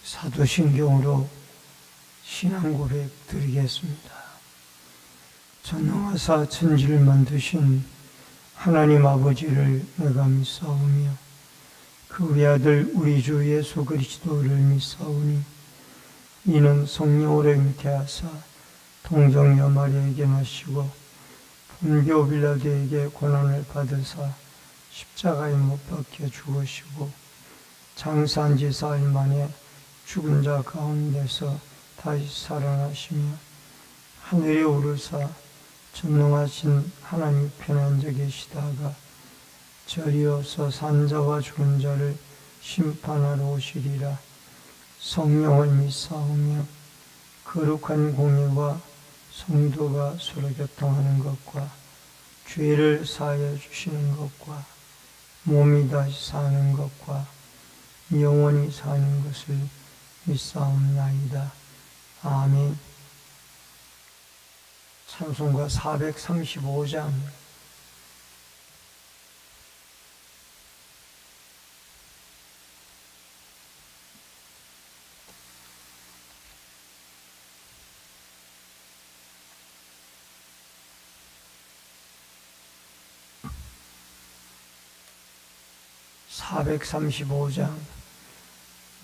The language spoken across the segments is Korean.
사도신경으로 신앙 고백 드리겠습니다. 전능하사 천지를 만드신 하나님 아버지를 내가 믿사오며 그 외아들 우리 주 예수 그리스도를 믿사오니 이는 성령으로 잉태하사 동정녀 마리아에게 나시고 본교 빌라도에게 고난을 받으사 십자가에 못 박혀 죽으시고 장사한 지 사흘 만에 죽은 자 가운데서 다시 살아나시며 하늘에 오르사 전능하신 하나님 편안히 계시다가 저리어서 산자와 죽은 자를 심판하러 오시리라. 성령을 믿사오며 거룩한 공예와 성도가 서로 교통하는 것과 죄를 사하여 주시는 것과 몸이 다시 사는 것과 영원히 사는 것을 믿사옵나이다. 아멘. 찬송가 435장.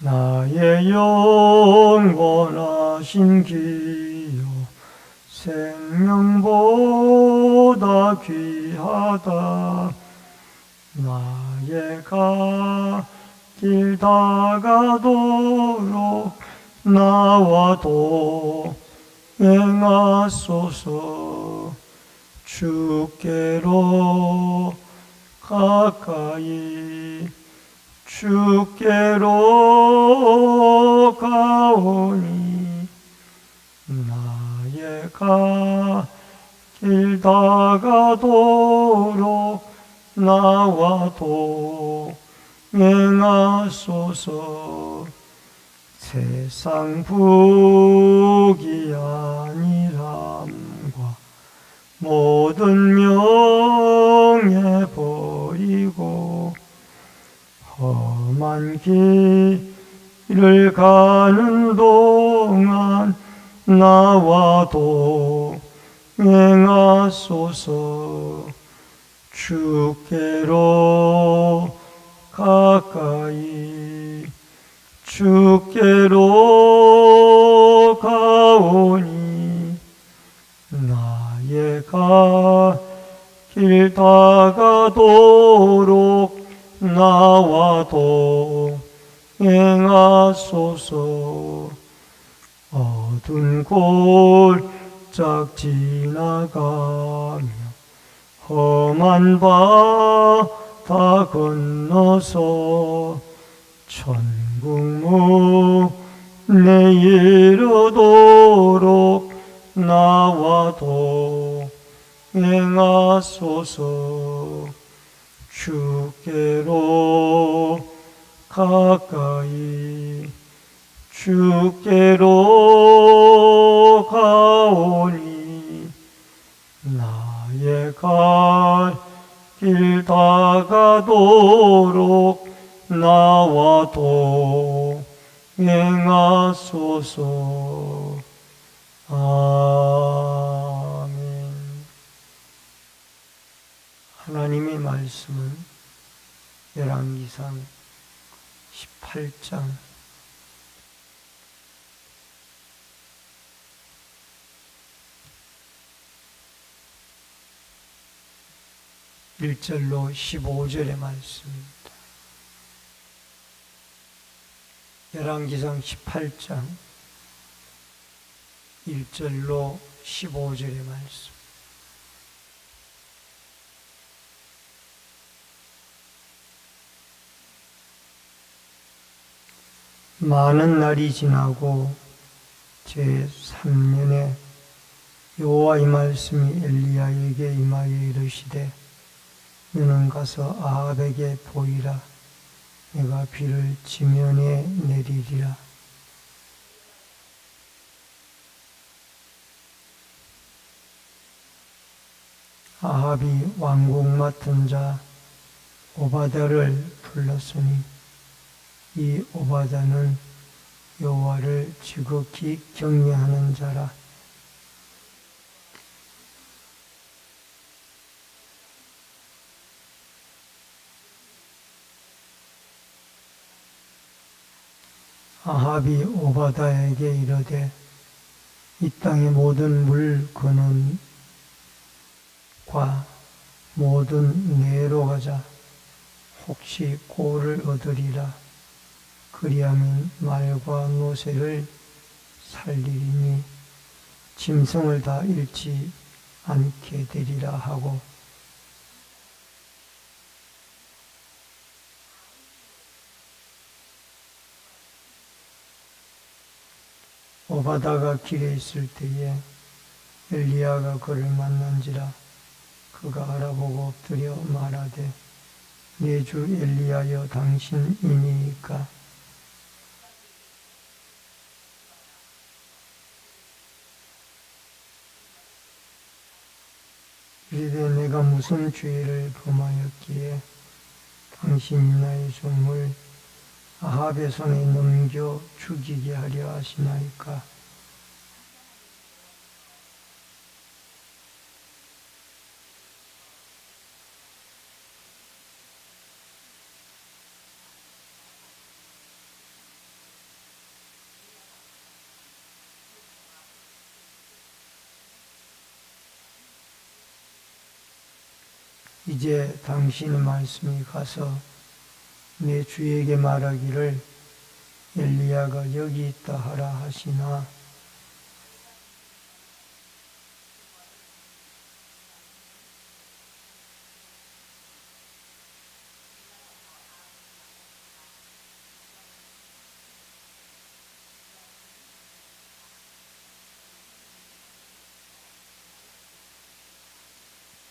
나의 영원하신 기요 생명보다 귀하다. 나의 길 다가도록 나와 동행하소서. 주께로 가까이 주께로 가오니 나의 길 다가도록 나와 동행하소서. 세상 부귀 아니람과 모든 명예 버리고 험한 길을 가는 동안 나와 동행하소서. 주께로 가까이 주께로 가오니 나의 길 다가도록 나와 동행하소서. 어두운 골짝 지나가며 험한 바다 건너서 천국 문에 이르도록 나와 동행하소서. 주께로 가까이 주께로 가오니 나의 길 다가도록 나와 동행하소서. 아멘. 하나님의 말씀은 열왕기상 18장 1절로 15절의 말씀입니다. 열왕기상 18장 1절로 15절의 말씀. 많은 날이 지나고 제3년에 여호와의 말씀이 엘리야에게 임하여 이르시되 너는 가서 아합에게 보이라. 내가 비를 지면에 내리리라. 아합이 왕국 맡은 자 오바댜를 불렀으니 이 오바댜는 여호와를 지극히 경외하는 자라. 아합이 오바다에게 이르되 이 땅의 모든 물 근원과 모든 내로 가자. 혹시 꼴을 얻으리라. 그리하면 말과 노새를 살리리니 짐승을 다 잃지 않게 되리라 하고, 오바다가 길에 있을 때에 엘리야가 그를 만난지라. 그가 알아보고 엎드려 말하되 내 주 엘리야여 당신이니까. 이르되 내가 무슨 죄를 범하였기에 당신이 나의 종을 아합의 손에 넘겨 죽이게 하려 하시나이까. 이제 당신의 말씀이 가서 내 주에게 말하기를 엘리야가 여기 있다 하라 하시나.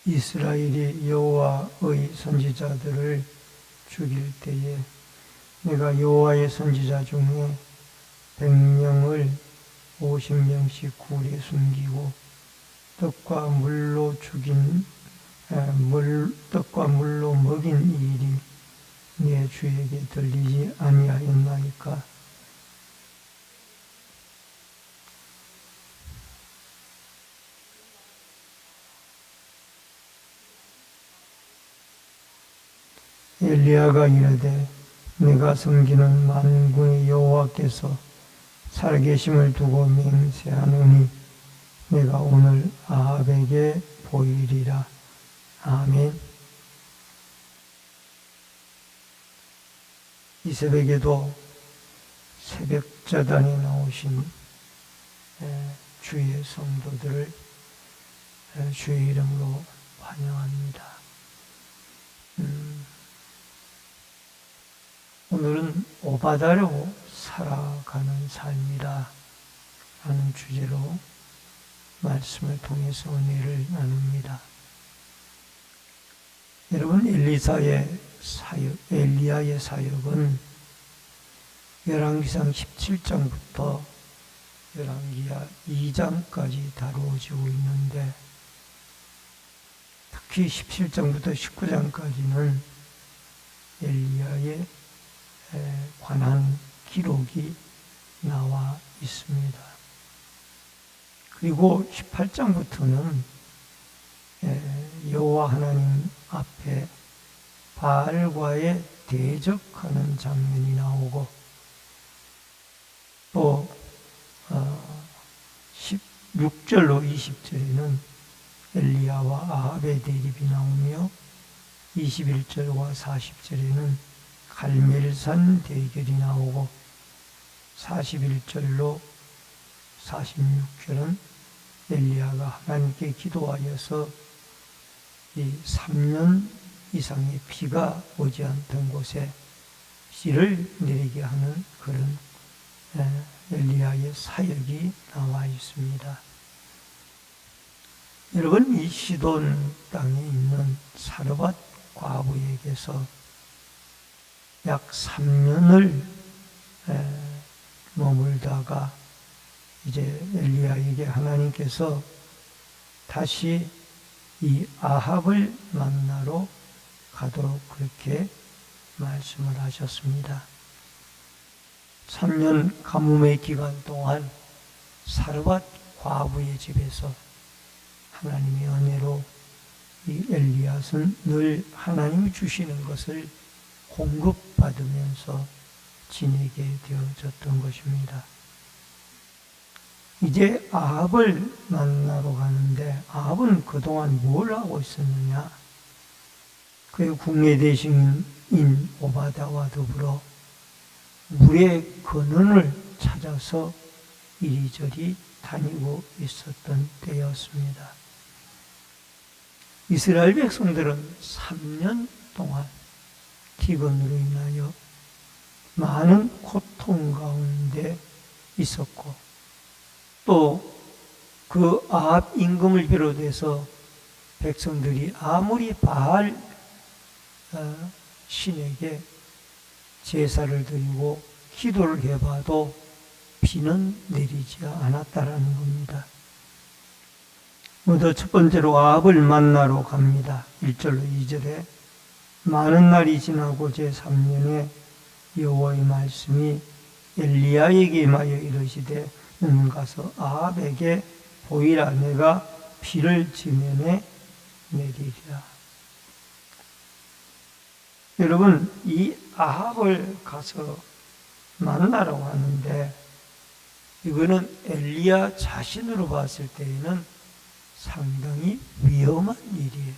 이스라엘이 여호와의 선지자들을 죽일 때에 내가 여호와의 선지자 중에 100명을 50명씩 굴에 숨기고 떡과 물로 먹인 일이 내 주에게 들리지 아니하였나이까. 엘리야가 이르되 내가 섬기는 만군의 여호와께서 살아계심을 두고 맹세하노니 내가 오늘 아합에게 보이리라. 아멘. 이 새벽에도 새벽자단에 나오신 주의 성도들을 주의 이름으로 환영합니다. 오늘은 오바다로 살아가는 삶이라 하는 주제로 말씀을 통해서 은혜를 나눕니다. 여러분, 엘리야의 사역은 열왕기상 17장부터 열왕기하 2장까지 다루어지고 있는데, 특히 17장부터 19장까지는 엘리야에 관한 기록이 나와 있습니다. 그리고 18장부터는 여호와 하나님 앞에 바알과의 대적하는 장면이 나오고, 또 16절로 20절에는 엘리야와 아합의 대립이 나오며 21절과 40절에는 갈멜산 대결이 나오고 41절로 46절은 엘리야가 하나님께 기도하여서 이 3년 이상의 비가 오지 않던 곳에 씨를 내리게 하는 그런 엘리야의 사역이 나와 있습니다. 여러분, 이 시돈 땅에 있는 사르밧 과부에게서 약 3년을 머물다가 이제 엘리야에게 하나님께서 다시 이 아합을 만나러 가도록 그렇게 말씀을 하셨습니다. 3년 가뭄의 기간 동안 사르밧 과부의 집에서 하나님의 은혜로 이 엘리야는 늘 하나님이 주시는 것을 공급받으면서 지내게 되어졌던 것입니다. 이제 아합을 만나러 가는데 아합은 그동안 뭘 하고 있었느냐? 그의 국내 대신인 오바다와 더불어 물의 근원을 찾아서 이리저리 다니고 있었던 때였습니다. 이스라엘 백성들은 3년 동안 기근으로 인하여 많은 고통 가운데 있었고 또 그 아합 임금을 비롯해서 백성들이 아무리 바알 신에게 제사를 드리고 기도를 해봐도 비는 내리지 않았다라는 겁니다. 먼저 첫 번째로 아합을 만나러 갑니다. 1절로 2절에 많은 날이 지나고 제3년에 여호와의 말씀이 엘리야에게 임하여 이르시되 너는 가서 아합에게 보이라. 내가 비를 지면에 내리리라. 여러분, 이 아합을 가서 만나러 가는데 이거는 엘리야 자신으로 봤을 때에는 상당히 위험한 일이에요.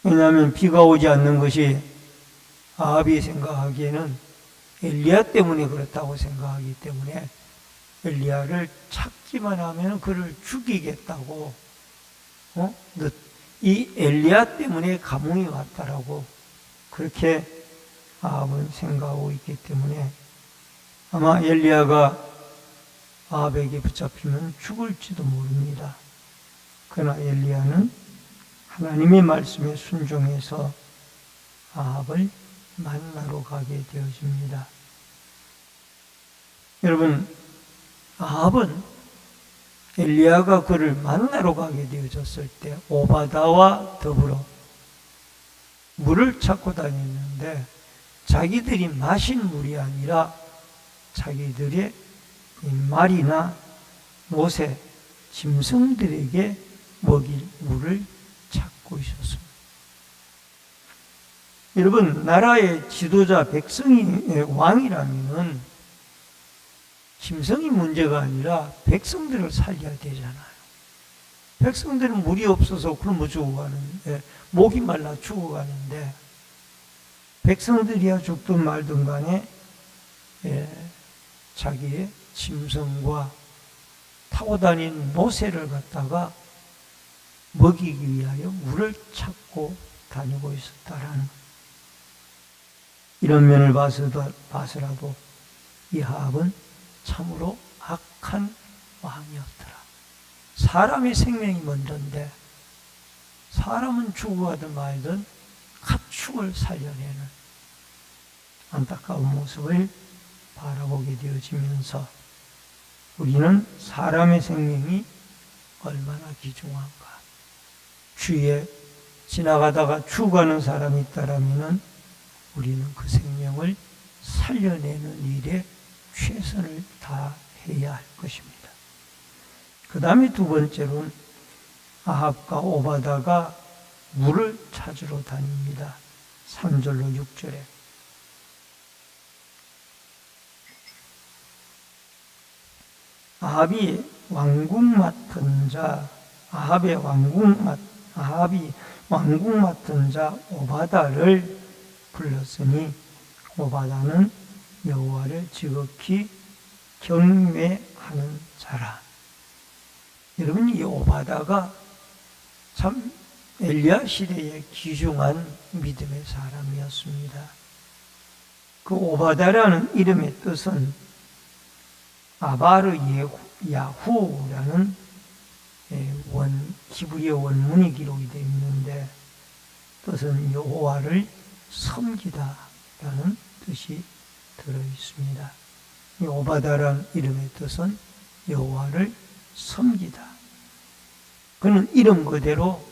왜냐하면 비가 오지 않는 것이 아합이 생각하기에는 엘리야 때문에 그렇다고 생각하기 때문에 엘리야를 찾기만 하면 그를 죽이겠다고, 이 엘리야 때문에 가뭄이 왔다라고 그렇게 아합은 생각하고 있기 때문에 아마 엘리야가 아합에게 붙잡히면 죽을지도 모릅니다. 그러나 엘리야는 하나님의 말씀에 순종해서 아합을 만나러 가게 되어집니다. 여러분, 아합은 엘리야가 그를 만나러 가게 되어졌을 때 오바다와 더불어 물을 찾고 다녔는데 자기들이 마신 물이 아니라 자기들의 말이나 못에 짐승들에게 먹일 물을 찾고 있었습니다. 여러분, 나라의 지도자 백성이 왕이라면은 짐승이 문제가 아니라 백성들을 살려야 되잖아요. 백성들은 물이 없어서 굶어 죽어가는데, 목이 말라 죽어가는데 백성들이야 죽든 말든 간에 자기의 짐승과 타고 다닌 노새를 갖다가 먹이기 위하여 물을 찾고 다니고 있었다라는, 이런 면을 봐서라도 이 아합은 참으로 악한 왕이었더라. 사람의 생명이 먼저인데 사람은 죽어가든 말든 가축을 살려내는 안타까운 모습을 바라보게 되어지면서 우리는 사람의 생명이 얼마나 귀중한가. 주위에 지나가다가 죽어가는 사람이 있다라면 우리는 그 생명을 살려내는 일에 최선을 다해야 할 것입니다. 그 다음에 두 번째로는 아합과 오바다가 물을 찾으러 다닙니다. 3절로 6절에 아합이 왕궁 맡은 자 오바다를 불렀으니 오바다는 여호와를 지극히 경외하는 자라. 여러분, 이 오바다가 참 엘리야 시대의 귀중한 믿음의 사람이었습니다. 그 오바다라는 이름의 뜻은 아바르 야후라는 히브리어 원문이 기록이 되어 있는데 뜻은 여호와를 섬기다라는 뜻이 들어 있습니다. 이 오바다라는 이름의 뜻은 여호와를 섬기다. 그는 이름 그대로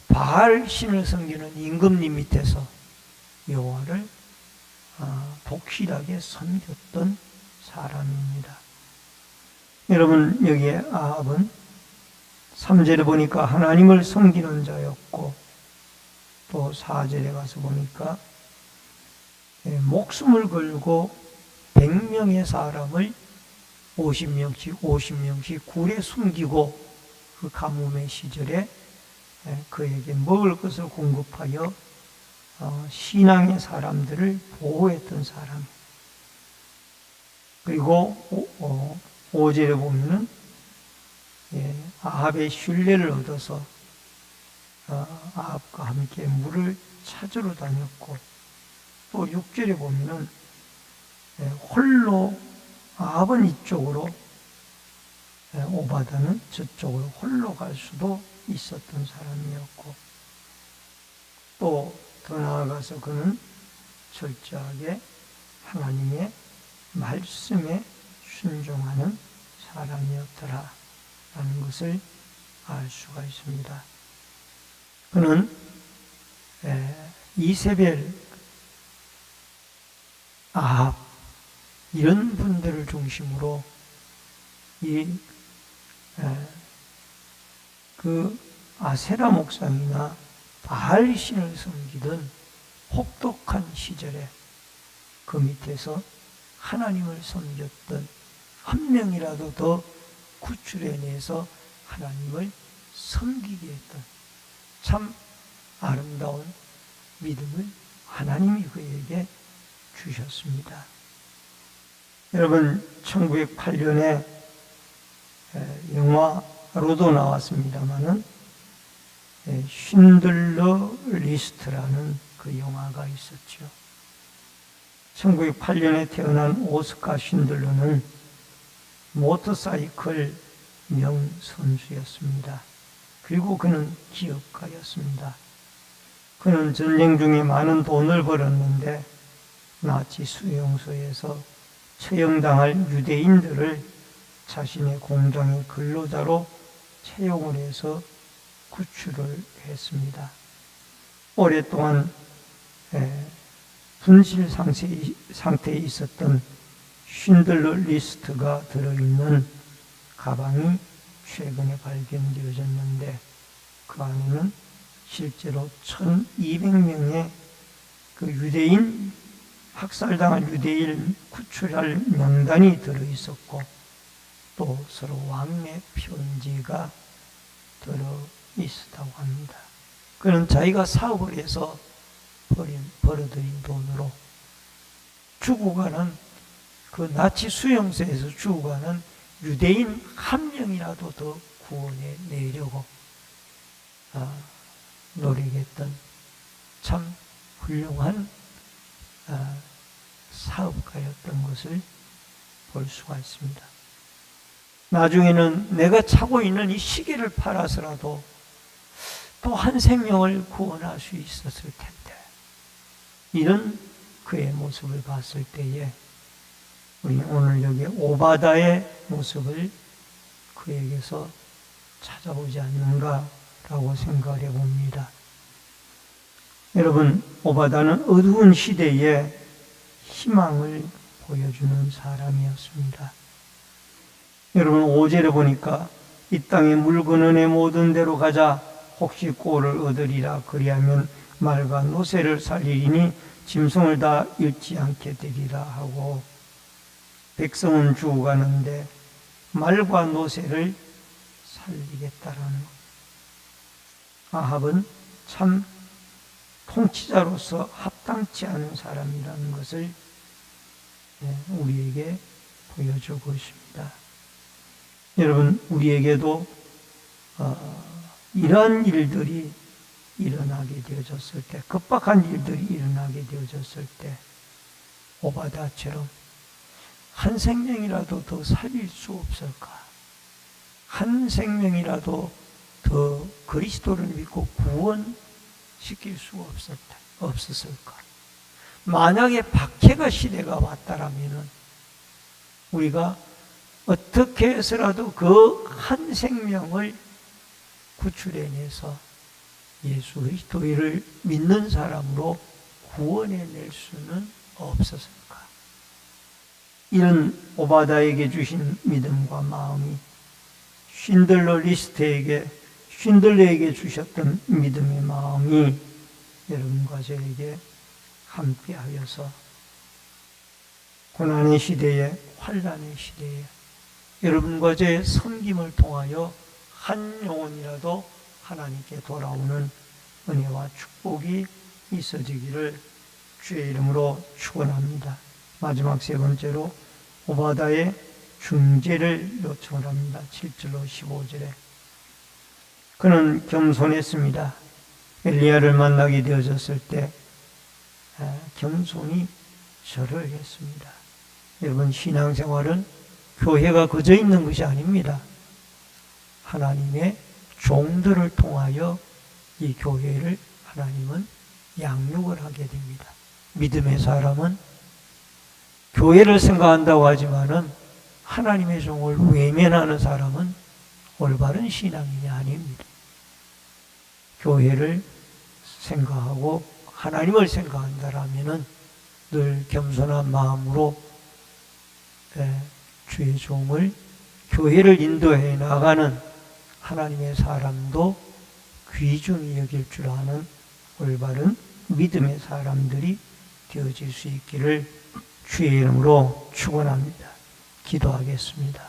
바알 신을 섬기는 임금님 밑에서 여호와를 독실하게 섬겼던 사람입니다. 여러분, 여기에 아합은 3절에 보니까 하나님을 섬기는 자였고, 또 4절에 가서 보니까 목숨을 걸고 100명의 사람을 50명씩 굴에 숨기고 그 가뭄의 시절에 그에게 먹을 것을 공급하여 신앙의 사람들을 보호했던 사람. 그리고 5절에 보면은 아합의 신뢰를 얻어서 아합과 함께 물을 찾으러 다녔고, 또 6절에 보면은 홀로 아합은 이쪽으로 오바다는 저쪽으로 홀로 갈 수도 있었던 사람이었고, 또 더 나아가서 그는 철저하게 하나님의 말씀에 순종하는 사람이었더라 라는 것을 알 수가 있습니다. 그는 이세벨, 아합 이런 분들을 중심으로 그 아세라 목상이나 바알 신을 섬기던 혹독한 시절에 그 밑에서 하나님을 섬겼던 한 명이라도 더 구출해내서 하나님을 섬기게 했던 참 아름다운 믿음을 하나님이 그에게 주셨습니다. 여러분, 1908년에 영화로도 나왔습니다마는 쉰들러 리스트라는 그 영화가 있었죠. 1908년에 태어난 오스카 쉰들러는 모터사이클 명선수였습니다. 그리고 그는 기업가였습니다. 그는 전쟁 중에 많은 돈을 벌었는데 나치 수용소에서 처형당할 유대인들을 자신의 공장의 근로자로 채용을 해서 구출을 했습니다. 오랫동안 분실 상태에 있었던 쉰들러 리스트가 들어있는 가방이 최근에 발견되어졌는데 그 안에는 실제로 1200명의 그 유대인, 학살당한 유대인 구출할 명단이 들어있었고, 또 서로 왕래 편지가 들어있었다고 합니다. 그는 자기가 사업을 해서 벌어들인 돈으로 죽어가는 그 나치 수용소에서 죽어가는 유대인 한 명이라도 더 구원해 내려고 노력했던 참 훌륭한 사업가였던 것을 볼 수가 있습니다. 나중에는 내가 차고 있는 이 시계를 팔아서라도 또 한 생명을 구원할 수 있었을 텐데, 이런 그의 모습을 봤을 때에 우리 오늘 여기 오바다의 모습을 그에게서 찾아보지 않는가라고 생각을 해봅니다. 여러분, 오바다는 어두운 시대에 희망을 보여주는 사람이었습니다. 여러분, 5절에 보니까 이 땅의 물건은의 모든 데로 가자. 혹시 꼴을 얻으리라. 그리하면 말과 노새를 살리리니 짐승을 다 잃지 않게 되리라 하고, 백성은 죽어가는데 말과 노새를 살리겠다라는 것. 아합은 참 통치자로서 합당치 않은 사람이라는 것을 우리에게 보여주고 있습니다. 여러분, 우리에게도 이러한 일들이 일어나게 되어졌을 때, 급박한 일들이 일어나게 되어졌을 때 오바다처럼 한 생명이라도 더 살릴 수 없을까? 한 생명이라도 더 그리스도를 믿고 구원시킬 수 없었을까? 만약에 박해가 시대가 왔다라면 우리가 어떻게 해서라도 그 한 생명을 구출해내서 예수 그리스도를 믿는 사람으로 구원해낼 수는 없었을까? 이런 오바다에게 주신 믿음과 마음이 쉰들러에게 주셨던 믿음의 마음이 여러분과 저에게 함께하여서 고난의 시대에, 환난의 시대에 여러분과 저의 섬김을 통하여 한 영혼이라도 하나님께 돌아오는 은혜와 축복이 있어지기를 주의 이름으로 축원합니다. 마지막 세 번째로 오바다의 중재를 요청을 합니다. 7절로 15절에 그는 겸손했습니다. 엘리야를 만나게 되어졌을 때 겸손히 절을 했습니다. 여러분, 신앙생활은 교회가 그저 있는 것이 아닙니다. 하나님의 종들을 통하여 이 교회를 하나님은 양육을 하게 됩니다. 믿음의 사람은 교회를 생각한다고 하지만은 하나님의 종을 외면하는 사람은 올바른 신앙인이 아닙니다. 교회를 생각하고 하나님을 생각한다라면은 늘 겸손한 마음으로 주의 종을 교회를 인도해 나가는 하나님의 사람도 귀중히 여길 줄 아는 올바른 믿음의 사람들이 되어질 수 있기를 주의 이름으로 축원합니다. 기도하겠습니다.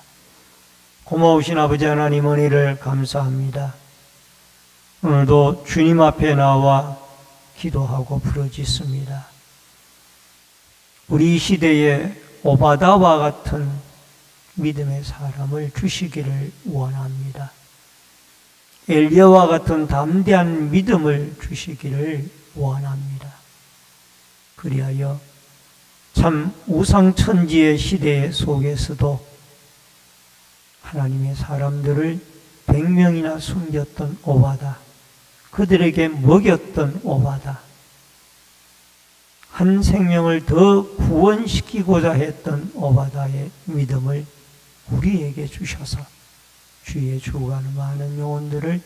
고마우신 아버지 하나님, 은혜를 감사합니다. 오늘도 주님 앞에 나와 기도하고 부르짖습니다. 우리 시대에 오바다와 같은 믿음의 사람을 주시기를 원합니다. 엘리야와 같은 담대한 믿음을 주시기를 원합니다. 그리하여 참 우상천지의 시대 속에서도 하나님의 사람들을 100명이나 숨겼던 오바다, 그들에게 먹였던 오바다, 한 생명을 더 구원시키고자 했던 오바다의 믿음을 우리에게 주셔서 주위에 죽어가는 많은 영혼들을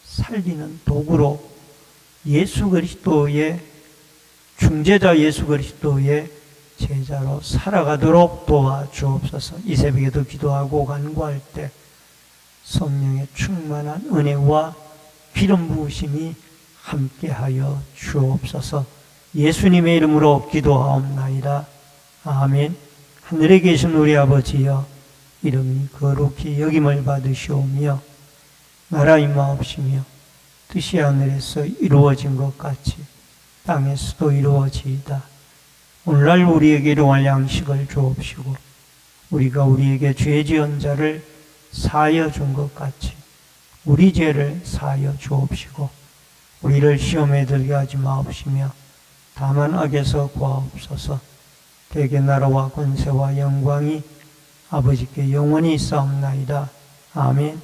살리는 도구로 예수 그리스도의 중재자 예수 그리스도의 제자로 살아가도록 도와주옵소서. 이 새벽에도 기도하고 간구할 때 성령의 충만한 은혜와 기름 부으심이 함께하여 주옵소서. 예수님의 이름으로 기도하옵나이다. 아멘. 하늘에 계신 우리 아버지여, 이름이 거룩히 여김을 받으시오며 나라 임하옵시며 뜻이 하늘에서 이루어진 것 같이 땅에서도 이루어지이다. 오늘날 우리에게 일용할 양식을 주옵시고 우리가 우리에게 죄 지은 자를 사하여 준 것 같이 우리 죄를 사하여 주옵시고 우리를 시험에 들게 하지 마옵시며 다만 악에서 구하옵소서. 대개 나라와 권세와 영광이 아버지께 영원히 있사옵나이다. 아멘.